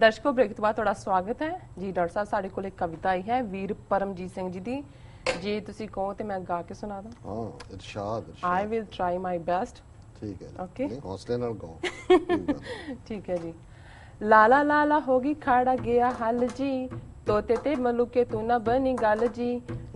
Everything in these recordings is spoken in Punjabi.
दर्शकों ब्रेक तो बाद ਤੁਹਾਡਾ ਸਵਾਗਤ ਹੈ ਜੀ। ਡਾਕਟਰ ਸਾਹਿਬ ਸਾਡੇ ਕੋਲ ਇੱਕ ਕਵਿਤਾ ਆਈ ਹੈ ਵੀਰ ਪਰਮਜੀਤ ਸਿੰਘ ਜੀ ਦੀ। ਜੇ ਤੁਸੀਂ ਕਹੋ ਤੇ ਮੈਂ ਗਾ ਕੇ ਸੁਣਾ ਦਾਂ। ਹਾਂ Irshad. I will try my best। ਠੀਕ ਹੈ। ਓਕੇ ਹੌਸਲੇ ਨਾਲ ਗਾਓ। ਠੀਕ ਹੈ ਜੀ। ਲਾਲਾ ਲਾਲਾ ਹੋ ਗਈ ਖਾੜਾ ਗਿਆ ਹੱਲ ਜੀ, ਤੋਤੇ ਤੇ ਮਲੂਕੇ ਤੂੰ ਨਾ ਬਣੀ ਗੱਲ ਜੀ।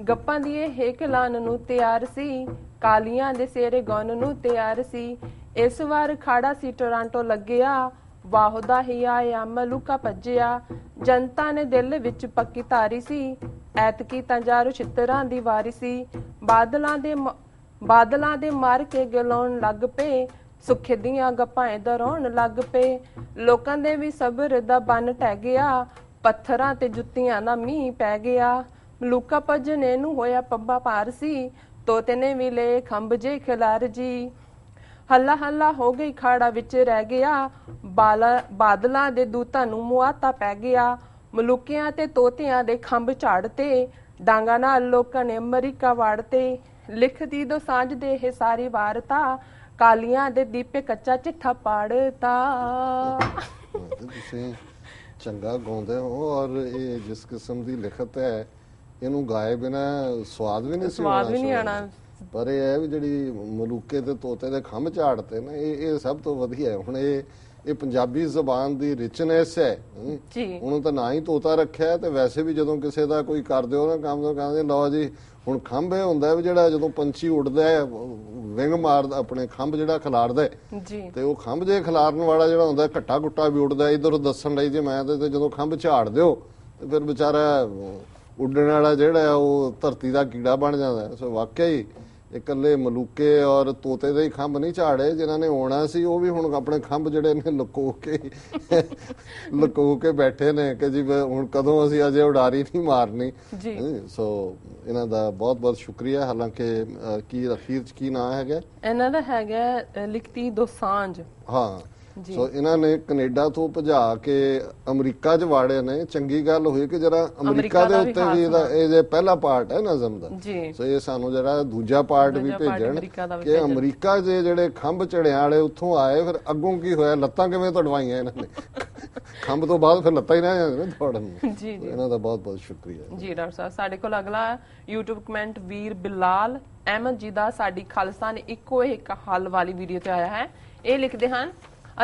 ਗੱਪਾਂ ਦੀ ਇਹ ਹੇਕ ਲਾਣ ਨੂੰ ਤਿਆਰ ਸੀ, ਕਾਲੀਆਂ ਦੇ ਸੇਰੇ ਗਾਉਣ ਨੂੰ ਤਿਆਰ ਸੀ। ਇਸ ਵਾਰ ਖਾੜਾ ਸੀ ਟੋਰਾਂਟੋ ਲੱਗਿਆ, ਵਾਹੁਦਾ ਹੀ ਆਇਆ ਮਲੂਕਾ ਭੱਜਿਆ। ਜਨਤਾ ਨੇ ਦਿਲ ਵਿੱਚ ਪੱਕੀ ਧਾਰੀ ਸੀ, ਐਤਕੀ ਤਾਂ ਜਾਰੂ ਛਿੱਤਰਾਂ ਦੀ ਵਾਰੀ ਸੀ। ਬਾਦਲਾਂ ਦੇ ਮਾਰ ਕੇ ਗਲਾਉਣ ਲੱਗ ਪਏ, ਸੁੱਖੇ ਦੀਆਂ ਗੱਪਾਂ ਦਰਾਉਣ ਲੱਗ ਪਏ। ਲੋਕਾਂ ਦੇ ਵੀ ਸਬਰ ਦਾ ਬੰਨ ਟਹਿ ਗਿਆ, ਪੱਥਰਾਂ ਤੇ ਜੁੱਤੀਆਂ ਦਾ ਮੀਂਹ ਪੈ ਗਿਆ। ਮਲੂਕਾ ਭੱਜਣੇ ਨੂੰ ਹੋਇਆ ਪੱਬਾ ਪਾਰ ਸੀ, ਤੋਤੇ ਨੇ ਵੀ ਲਏ ਖੰਭ ਜੇ ਖਿਲਾਰ ਜੀ। ਹੱਲਾ ਹੱਲਾ ਹੋ ਗਈ ਖਾੜਾ ਵਿੱਚ ਰਹਿ ਗਿਆ, ਬਾਦਲਾਂ ਦੇ ਦੂਤਾਂ ਨੂੰ ਮੁਆਤਾ ਪੈ ਗਿਆ। ਮਲੂਕਿਆਂ ਤੇ ਤੋਤਿਆਂ ਦੇ ਖੰਭ ਝਾੜਤੇ, ਡਾਂਗਾ ਨਾਲ ਲੋਕਾਂ ਨੇ ਅਮਰੀਕਾ ਵਾੜਤੇ। ਲਿਖਦੀ ਦੋਸਾਂਝ ਦੇ ਇਹ ਸਾਰੀ ਵਾਰਤਾ, ਕਾਲੀਆਂ ਦੇ ਦੀਪੇ ਕੱਚਾ ਚਿੱਠਾ ਪਾੜਤਾ। ਤੁਸੀਂ ਚੰਗਾ ਗਾਉਂਦੇ ਹੋ ਔਰ ਇਹ ਜਿਸ ਕਿਸਮ ਦੀ ਲਿਖਤ ਹੈ ਇਹਨੂੰ ਗਾਏ ਬਿਨਾ ਸਵਾਦ ਵੀ ਨਹੀਂ ਆਣਾ। ਪਰ ਇਹ ਹੈ ਵੀ ਜਿਹੜੀ ਮਲੂਕੇ ਤੇ ਤੋਤੇ ਦੇ ਖੰਭ ਝਾੜਤੇ ਨਾ, ਇਹ ਸਭ ਤੋਂ ਵਧੀਆ ਹੈ। ਹੁਣ ਇਹ ਪੰਜਾਬੀ ਜ਼ਬਾਨ ਦੀ ਰਿਚਨੈਸ ਹੈ ਜੀ। ਉਹਨੂੰ ਤਾਂ ਨਾ ਹੀ ਤੋਤਾ ਰੱਖਿਆ, ਤੇ ਵੈਸੇ ਵੀ ਜਦੋਂ ਕਿਸੇ ਦਾ ਕੋਈ ਕਰਦੇ ਹੋ ਨਾ ਕੰਮ ਤਾਂ ਕਹਿੰਦੇ ਲਓ ਜੀ ਹੁਣ ਖੰਭ ਇਹ ਹੁੰਦਾ ਵੀ ਜਿਹੜਾ ਜਦੋਂ ਪੰਛੀ ਉੱਡਦਾ ਹੈ ਵਿੰਗ ਮਾਰਦਾ ਆਪਣੇ ਖੰਭ ਜਿਹੜਾ ਖਿਲਾਰਦਾ ਤੇ ਉਹ ਖੰਭ ਜੇ ਖਿਲਾਰਨ ਵਾਲਾ ਜਿਹੜਾ ਹੁੰਦਾ ਘੱਟਾ ਗੁੱਟਾ ਵੀ ਉੱਡਦਾ ਇਧਰ ਦੱਸਣ ਲਈ ਜੇ ਮੈਂ ਤੇ ਜਦੋਂ ਖੰਭ ਝਾੜ ਦਿਓ ਤੇ ਫਿਰ ਵਿਚਾਰਾ ਉੱਡਣ ਵਾਲਾ ਜਿਹੜਾ ਉਹ ਧਰਤੀ ਦਾ ਕੀੜਾ ਬਣ ਜਾਂਦਾ। ਸੋ ਵਾਕਿਆ ਹੀ ਇਕੱਲੇ ਮਲੂਕੇ ਔਰ ਤੋਤੇ ਦੇ ਹੀ ਖੰਭ ਨਹੀਂ ਝਾੜੇ, ਜਿਨ੍ਹਾਂ ਨੇ ਆਉਣਾ ਸੀ ਉਹ ਵੀ ਹੁਣ ਆਪਣੇ ਖੰਭ ਜਿਹੜੇ ਨੇ ਲੁਕੋ ਕੇ ਬੈਠੇ ਨੇ ਕਿ ਜੀ ਹੁਣ ਕਦੋਂ ਅਸੀਂ ਅਜੇ ਉਡਾਰੀ ਨਹੀਂ ਮਾਰਨੀ। ਸੋ ਇਹਨਾਂ ਦਾ ਬਹੁਤ ਬਹੁਤ ਸ਼ੁਕਰੀਆ। ਹਾਲਾਂਕਿ ਕੀ ਅਖੀਰ ਚ ਕੀ ਨਾਂ ਹੈਗਾ ਇਹਨਾਂ ਦਾ? ਹੈਗਾ ਲਿਖਤੀ ਦੋਸਾਂਝ। ਹਾਂ। ਸੋ ਇਹਨਾਂ ਨੇ ਕੈਨੇਡਾ ਤੋਂ ਭਜਾ ਕੇ ਅਮਰੀਕਾ 'ਚ ਵਾੜੇ ਨੇ। ਚੰਗੀ ਗੱਲ ਹੋਈ ਕਿ ਜਰਾ ਅਮਰੀਕਾ ਦੇ ਉੱਤੇ ਵੀ ਇਹ ਜੇ ਪਹਿਲਾ ਪਾਰਟ ਹੈ ਨਜ਼ਮ ਦਾ, ਸੋ ਇਹ ਸਾਨੂੰ ਜਿਹੜਾ ਦੂਜਾ ਪਾਰਟ ਵੀ ਭੇਜਣ ਕਿ ਅਮਰੀਕਾ ਦੇ ਜਿਹੜੇ ਖੰਭ ਝੜਿਆਂ ਵਾਲੇ ਉੱਥੋਂ ਆਏ, ਫਿਰ ਅੱਗੋਂ ਕੀ ਹੋਇਆ, ਲੱਤਾਂ ਕਿਵੇਂ ਤੁੜਵਾਈਆਂ ਇਹਨਾਂ ਨੇ ਖੰਭ ਤੋਂ ਬਾਅਦ ਫਿਰ ਲੱਤਾਂ ਹੀ ਰਹਿ ਜਾਂਦੀਆਂ ਦੌੜਨ ਨੂੰ। ਜੀ ਇਹਨਾਂ ਦਾ ਬਹੁਤ ਬਹੁਤ ਸ਼ੁਕਰੀਆ ਜੀ। ਡਾਕਟਰ ਸਾਹਿਬ ਸਾਡੇ ਕੋਲ ਅਗਲਾ YouTube ਕਮੈਂਟ ਵੀਰ ਬਿਲਾਲ ਅਹਿਮਦ ਜੀ ਦਾ ਸਾਡੀ ਖਾਲਿਸਤਾਨ ਇੱਕੋ ਇੱਕ ਹੱਲ ਵਾਲੀ ਵੀਡੀਓ ਤੇ ਆਇਆ ਹੈ। ਇਹ ਲਿਖਦੇ ਹਨ,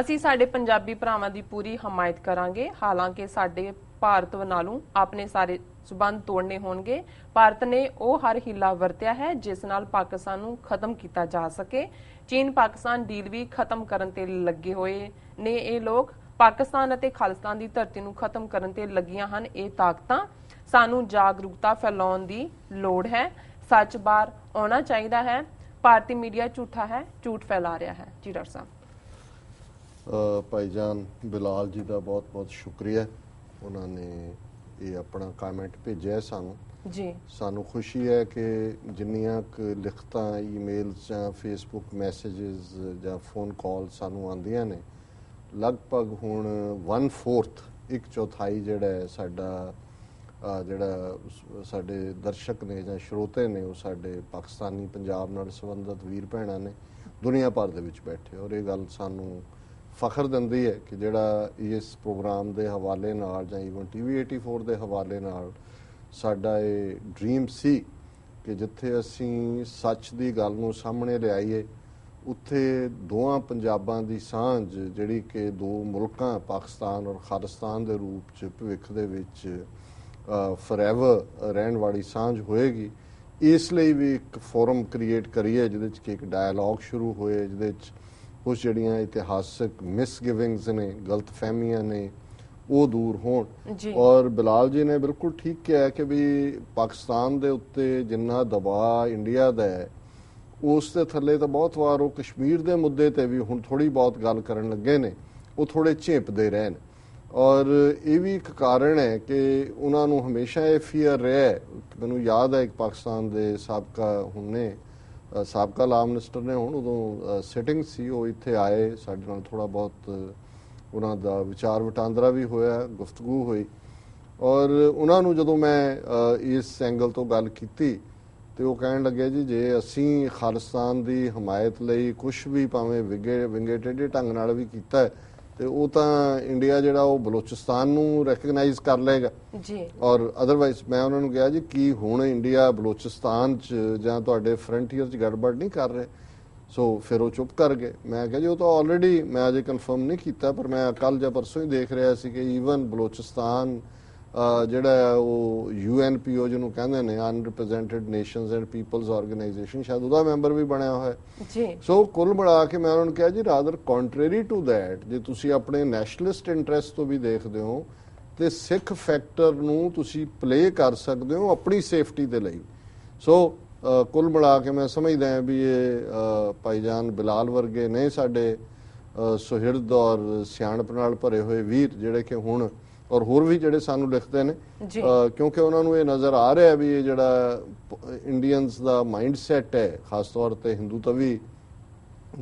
ਅਸੀਂ ਸਾਡੇ ਪੰਜਾਬੀ ਭਰਾਵਾਂ ਦੀ ਪੂਰੀ ਹਮਾਇਤ ਕਰਾਂਗੇ। ਹਾਲਾਂਕਿ ਸਾਡੇ ਭਾਰਤ ਨਾਲੋਂ ਆਪਣੇ ਸਾਰੇ ਸਬੰਧ ਤੋੜਨੇ ਹੋਣਗੇ। ਭਾਰਤ ਨੇ ਉਹ ਹਰ ਹੀਲਾ ਵਰਤਿਆ ਹੈ ਜਿਸ ਨਾਲ ਪਾਕਿਸਤਾਨ ਨੂੰ ਖਤਮ ਕੀਤਾ ਜਾ ਸਕੇ। ਚੀਨ ਪਾਕਿਸਤਾਨ ਡੀਲ ਵੀ ਖਤਮ ਕਰਨ ਤੇ ਲੱਗੇ ਹੋਏ ਨੇ। ਇਹ ਲੋਕ ਪਾਕਿਸਤਾਨ ਅਤੇ ਖਾਲਿਸਤਾਨ ਦੀ ਧਰਤੀ ਨੂੰ ਖਤਮ ਕਰਨ ਤੇ ਲੱਗੀਆਂ ਹਨ। ਇਹ ਤਾਕਤਾਂ ਸਾਨੂੰ ਜਾਗਰੂਕਤਾ ਫੈਲਾਉਣ ਦੀ ਲੋੜ ਹੈ। ਸੱਚ ਬਾਹਰ ਆਉਣਾ ਚਾਹੀਦਾ ਹੈ। ਭਾਰਤੀ ਮੀਡੀਆ ਝੂਠਾ ਹੈ, ਝੂਠ ਫੈਲਾ ਰਿਹਾ ਹੈ। ਜੀ ਡਾਕਟਰ ਸਾਹਿਬ। ਭਾਈਜਾਨ ਬਿਲਾਲ ਜੀ ਦਾ ਬਹੁਤ ਬਹੁਤ ਸ਼ੁਕਰੀਆ। ਉਹਨਾਂ ਨੇ ਇਹ ਆਪਣਾ ਕਮੈਂਟ ਭੇਜਿਆ ਸਾਨੂੰ ਜੀ। ਸਾਨੂੰ ਖੁਸ਼ੀ ਹੈ ਕਿ ਜਿੰਨੀਆਂ ਕੁ ਲਿਖਤਾਂ ਈਮੇਲਸ ਜਾਂ ਫੇਸਬੁੱਕ ਮੈਸੇजेस ਜਾਂ ਫੋਨ ਕਾਲ ਸਾਨੂੰ ਆਉਂਦੀਆਂ ਨੇ, ਲਗਭਗ ਹੁਣ 1/4 ਇੱਕ ਚੌਥਾਈ ਜਿਹੜਾ ਸਾਡਾ ਜਿਹੜਾ ਸਾਡੇ ਦਰਸ਼ਕ ਨੇ ਜਾਂ ਸਰੋਤੇ ਨੇ ਉਹ ਸਾਡੇ ਪਾਕਿਸਤਾਨੀ ਪੰਜਾਬ ਨਾਲ ਸੰਬੰਧਿਤ ਵੀਰ ਭੈਣਾਂ ਨੇ ਦੁਨੀਆ ਭਰ ਦੇ ਵਿੱਚ ਬੈਠੇ। ਔਰ ਇਹ ਗੱਲ ਸਾਨੂੰ ਫਖਰ ਦਿੰਦੀ ਹੈ ਕਿ ਜਿਹੜਾ ਇਸ ਪ੍ਰੋਗਰਾਮ ਦੇ ਹਵਾਲੇ ਨਾਲ ਜਾਂ ਈਵਨ TV 84 ਦੇ ਹਵਾਲੇ ਨਾਲ ਸਾਡਾ ਇਹ ਡ੍ਰੀਮ ਸੀ ਕਿ ਜਿੱਥੇ ਅਸੀਂ ਸੱਚ ਦੀ ਗੱਲ ਨੂੰ ਸਾਹਮਣੇ ਲਿਆਈਏ, ਉੱਥੇ ਦੋਵਾਂ ਪੰਜਾਬਾਂ ਦੀ ਸਾਂਝ ਜਿਹੜੀ ਕਿ ਦੋ ਮੁਲਕਾਂ ਪਾਕਿਸਤਾਨ ਔਰ ਖਾਲਿਸਤਾਨ ਦੇ ਰੂਪ 'ਚ ਭਵਿੱਖ ਦੇ ਵਿੱਚ ਫੋਰਐਵਰ ਰਹਿਣ ਵਾਲੀ ਸਾਂਝ ਹੋਏਗੀ। ਇਸ ਲਈ ਵੀ ਇੱਕ ਫੋਰਮ ਕ੍ਰੀਏਟ ਕਰੀਏ ਜਿਹਦੇ 'ਚ ਕਿ ਇੱਕ ਡਾਇਲੌਗ ਸ਼ੁਰੂ ਹੋਏ, ਜਿਹਦੇ 'ਚ ਕੁਛ ਜਿਹੜੀਆਂ ਇਤਿਹਾਸਕ ਮਿਸਗਿਵਿੰਗਸ ਨੇ, ਗਲਤਫਹਿਮੀਆਂ ਨੇ, ਉਹ ਦੂਰ ਹੋਣ। ਔਰ ਬਿਲਾਲ ਜੀ ਨੇ ਬਿਲਕੁਲ ਠੀਕ ਕਿਹਾ ਕਿ ਵੀ ਪਾਕਿਸਤਾਨ ਦੇ ਉੱਤੇ ਜਿੰਨਾ ਦਬਾਅ ਇੰਡੀਆ ਦਾ ਹੈ, ਉਸ ਦੇ ਥੱਲੇ ਤਾਂ ਬਹੁਤ ਵਾਰ ਉਹ ਕਸ਼ਮੀਰ ਦੇ ਮੁੱਦੇ ਤੇ ਵੀ ਹੁਣ ਥੋੜੀ ਬਹੁਤ ਗੱਲ ਕਰਨ ਲੱਗੇ ਨੇ, ਉਹ ਥੋੜੇ ਝੇਪਦੇ ਰਹੇ ਨੇ। ਔਰ ਇਹ ਵੀ ਇੱਕ ਕਾਰਨ ਹੈ ਕਿ ਉਹਨਾਂ ਨੂੰ ਹਮੇਸ਼ਾ ਇਹ ਫੀਅਰ ਰਿਹਾ। ਮੈਨੂੰ ਯਾਦ ਹੈ ਇੱਕ ਪਾਕਿਸਤਾਨ ਦੇ ਸਾਬਕਾ ਲਾ ਮਿਨਿਸਟਰ ਨੇ, ਹੁਣ ਉਦੋਂ ਸਿਟਿੰਗ ਸੀ, ਉਹ ਇੱਥੇ ਆਏ, ਸਾਡੇ ਨਾਲ ਥੋੜਾ ਬਹੁਤ ਉਹਨਾਂ ਦਾ ਵਿਚਾਰ ਵਟਾਂਦਰਾ ਵੀ ਹੋਇਆ, ਗੁਫ਼ਤਗੂ ਹੋਈ। ਔਰ ਉਹਨਾਂ ਨੂੰ ਜਦੋਂ ਮੈਂ ਇਸ ਐਂਗਲ ਤੋਂ ਗੱਲ ਕੀਤੀ ਤੇ ਉਹ ਕਹਿਣ ਲੱਗੇ ਜੀ ਜੇ ਅਸੀਂ ਖਾਲਿਸਤਾਨ ਦੀ ਹਮਾਇਤ ਲਈ ਕੁਛ ਵੀ ਭਾਵੇਂ ਵਿੰਗੇ ਟੇਢੇ ਢੰਗ ਨਾਲ ਵੀ ਕੀਤਾ ਤੇ ਉਹ ਤਾਂ ਇੰਡੀਆ ਜਿਹੜਾ ਉਹ ਬਲੋਚਿਸਤਾਨ ਨੂੰ ਰੈਕਗਨਾਈਜ਼ ਕਰ ਲਏਗਾ ਜੀ। ਔਰ ਅਦਰਵਾਈਜ਼ ਮੈਂ ਉਹਨਾਂ ਨੂੰ ਕਿਹਾ ਜੀ ਕੀ ਹੁਣ ਇੰਡੀਆ ਬਲੋਚਿਸਤਾਨ 'ਚ ਜਾਂ ਤੁਹਾਡੇ ਫਰੰਟੀਅਰ 'ਚ ਗੜਬੜ ਨਹੀਂ ਕਰ ਰਹੇ? ਸੋ ਫਿਰ ਉਹ ਚੁੱਪ ਕਰ ਗਏ। ਮੈਂ ਕਿਹਾ ਜੀ ਉਹ ਤਾਂ ਆਲਰੇਡੀ ਮੈਂ ਅਜੇ ਕਨਫਰਮ ਨਹੀਂ ਕੀਤਾ, ਪਰ ਮੈਂ ਕੱਲ ਜਾਂ ਪਰਸੋਂ ਹੀ ਦੇਖ ਰਿਹਾ ਸੀ ਕਿ ਈਵਨ ਬਲੋਚਿਸਤਾਨ ਜਿਹੜਾ ਉਹ UNPO ਜਿਹਨੂੰ ਕਹਿੰਦੇ ਨੇ ਅਨਰਿਪਰੈਜ਼ੈਂਟਡ ਨੇਸ਼ਨਸ ਐਂਡ ਪੀਪਲਸ ਆਰਗੇਨਾਈਜੇਸ਼ਨ, ਸ਼ਾਇਦ ਉਹਦਾ ਮੈਂਬਰ ਵੀ ਬਣਿਆ ਹੋਇਆ ਜੀ। ਸੋ ਕੁੱਲ ਮਿਲਾ ਕੇ ਮੈਂ ਉਹਨਾਂ ਨੂੰ ਕਿਹਾ ਜੀ ਰਾਦਰ ਕੰਟਰੇਰੀ ਟੂ ਦੈਟ, ਜੇ ਤੁਸੀਂ ਆਪਣੇ ਨੈਸ਼ਨਲਿਸਟ ਇੰਟਰਸਟ ਤੋਂ ਵੀ ਦੇਖਦੇ ਹੋ ਤੇ ਸਿੱਖ ਫੈਕਟਰ ਨੂੰ ਤੁਸੀਂ ਪਲੇ ਕਰ ਸਕਦੇ ਹੋ ਆਪਣੀ ਸੇਫਟੀ ਦੇ ਲਈ। ਸੋ ਕੁੱਲ ਮਿਲਾ ਕੇ ਮੈਂ ਸਮਝਦਾ ਹਾਂ ਵੀ ਇਹ ਭਾਈਜਾਨ ਬਿਲਾਲ ਵਰਗੇ ਨੇ ਸਾਡੇ ਸੁਹਿਰਦ ਔਰ ਸਿਆਣਪ ਨਾਲ ਭਰੇ ਹੋਏ ਵੀਰ ਜਿਹੜੇ ਕਿ ਹੁਣ ਔਰ ਹੋਰ ਵੀ ਜਿਹੜੇ ਸਾਨੂੰ ਲਿਖਦੇ ਨੇ, ਕਿਉਂਕਿ ਉਹਨਾਂ ਨੂੰ ਇਹ ਨਜ਼ਰ ਆ ਰਿਹਾ ਵੀ ਇਹ ਜਿਹੜਾ ਇੰਡੀਅਨਸ ਦਾ ਮਾਈਂਡ ਸੈਟ ਹੈ, ਖਾਸ ਤੌਰ ਤੇ ਹਿੰਦੂ ਤਵੀ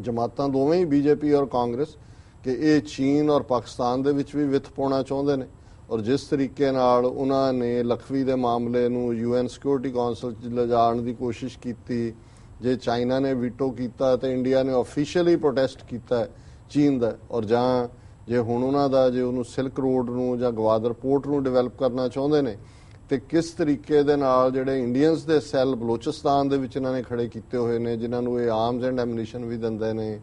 ਜਮਾਤਾਂ ਦੋਵੇਂ ਹੀ BJP ਔਰ ਕਾਂਗਰਸ, ਕਿ ਇਹ ਚੀਨ ਔਰ ਪਾਕਿਸਤਾਨ ਦੇ ਵਿੱਚ ਵੀ ਵਿੱਥ ਪਾਉਣਾ ਚਾਹੁੰਦੇ ਨੇ। ਔਰ ਜਿਸ ਤਰੀਕੇ ਨਾਲ ਉਹਨਾਂ ਨੇ ਲਖਵੀ ਦੇ ਮਾਮਲੇ ਨੂੰ UN ਸਿਕਿਉਰਿਟੀ ਕਾਉਂਸਲ 'ਚ ਲਿਜਾਣ ਦੀ ਕੋਸ਼ਿਸ਼ ਕੀਤੀ, ਜੇ ਚਾਈਨਾ ਨੇ ਵੀਟੋ ਕੀਤਾ ਤੇ ਇੰਡੀਆ ਨੇ ਆਫੀਸ਼ੀਅਲੀ ਪ੍ਰੋਟੈਸਟ ਕੀਤਾ ਚੀਨ ਦਾ, ਔਰ ਜਾਂ ਜੇ ਹੁਣ ਉਹਨਾਂ ਦਾ ਜੇ ਉਹਨੂੰ ਸਿਲਕ ਰੋਡ ਨੂੰ ਜਾਂ ਗਵਾਦਰ ਪੋਰਟ ਨੂੰ ਡਿਵੈਲਪ ਕਰਨਾ ਚਾਹੁੰਦੇ ਨੇ, ਤੇ ਕਿਸ ਤਰੀਕੇ ਦੇ ਨਾਲ ਜਿਹੜੇ ਇੰਡੀਅਨਸ ਦੇ ਸੈੱਲ ਬਲੋਚਿਸਤਾਨ ਦੇ ਵਿੱਚ ਇਹਨਾਂ ਨੇ ਖੜੇ ਕੀਤੇ ਹੋਏ ਨੇ, ਜਿਨ੍ਹਾਂ ਨੂੰ ਇਹ ਆਰਮਸ ਐਂਡ ਐਮੂਨੀਸ਼ਨ ਵੀ ਦਿੰਦੇ ਨੇ,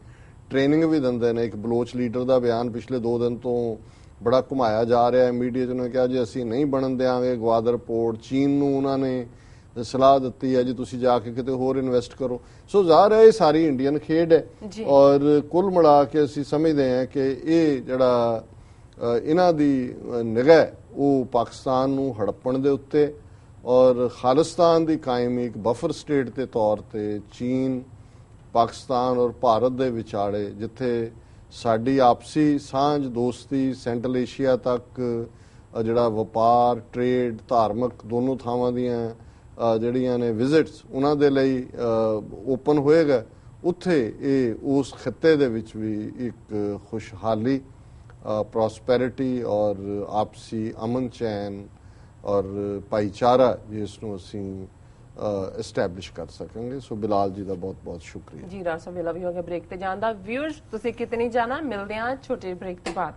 ਟ੍ਰੇਨਿੰਗ ਵੀ ਦਿੰਦੇ ਨੇ। ਇੱਕ ਬਲੋਚ ਲੀਡਰ ਦਾ ਬਿਆਨ ਪਿਛਲੇ 2 ਦਿਨ ਤੋਂ ਬੜਾ ਘੁਮਾਇਆ ਜਾ ਰਿਹਾ ਹੈ ਮੀਡੀਆ 'ਚ, ਉਹਨੇ ਕਿਹਾ ਜੀ ਅਸੀਂ ਨਹੀਂ ਬਣਨ ਦਿਆਂਗੇ ਗਵਾਦਰ ਪੋਰਟ, ਚੀਨ ਨੂੰ ਉਹਨਾਂ ਨੇ ਸਲਾਹ ਦਿੱਤੀ ਹੈ ਜੀ ਤੁਸੀਂ ਜਾ ਕੇ ਕਿਤੇ ਹੋਰ ਇਨਵੈਸਟ ਕਰੋ। ਸੋ ਜ਼ਾਹਰ ਹੈ ਇਹ ਸਾਰੀ ਇੰਡੀਅਨ ਖੇਡ ਹੈ ਔਰ ਕੁੱਲ ਮਿਲਾ ਕੇ ਅਸੀਂ ਸਮਝਦੇ ਹਾਂ ਕਿ ਇਹ ਜਿਹੜਾ ਇਹਨਾਂ ਦੀ ਨਿਗਾਹ ਉਹ ਪਾਕਿਸਤਾਨ ਨੂੰ ਹੜੱਪਣ ਦੇ ਉੱਤੇ ਔਰ ਖਾਲਿਸਤਾਨ ਦੀ ਕਾਇਮੀ ਇੱਕ ਬਫਰ ਸਟੇਟ ਦੇ ਤੌਰ ਤੇ ਚੀਨ, ਪਾਕਿਸਤਾਨ ਔਰ ਭਾਰਤ ਦੇ ਵਿਚਾਲੇ, ਜਿੱਥੇ ਸਾਡੀ ਆਪਸੀ ਸਾਂਝ ਦੋਸਤੀ ਸੈਂਟਰਲ ਏਸ਼ੀਆ ਤੱਕ ਜਿਹੜਾ ਵਪਾਰ, ਟ੍ਰੇਡ, ਧਾਰਮਿਕ ਦੋਨੋਂ ਥਾਵਾਂ ਦੀਆਂ ਜਿਹੜੀਆਂ ਨੇ ਵਿਜ਼ਿਟਸ ਉਹਨਾਂ ਦੇ ਲਈ ਓਪਨ ਹੋਏਗਾ, ਉੱਥੇ ਇਹ ਉਸ ਖਿੱਤੇ ਦੇ ਵਿੱਚ ਵੀ ਇੱਕ ਖੁਸ਼ਹਾਲੀ, ਪ੍ਰੋਸਪੈਰਿਟੀ ਔਰ ਆਪਸੀ ਅਮਨ ਚੈਨ ਔਰ ਭਾਈਚਾਰਾ ਜਿਸ ਨੂੰ ਅਸੀਂ ਐਸਟੈਬਲਿਸ਼ ਕਰ ਸਕਾਂਗੇ। ਸੋ ਬਿਲਾਲ ਜੀ ਦਾ ਬਹੁਤ ਬਹੁਤ ਸ਼ੁਕਰੀਆ ਜੀ। ਰਾਸਾ ਵੇਲਾ ਵੀ ਹੋ ਗਿਆ ਬ੍ਰੇਕ ਤੇ ਜਾਣ ਦਾ। ਵਿਊਅਰਸ ਤੁਸੀਂ ਕਿਤੇ ਨਹੀਂ ਜਾਣਾ, ਮਿਲਦੇ ਹਾਂ ਛੋਟੇ ਬ੍ਰੇਕ ਤੋਂ ਬਾਅਦ।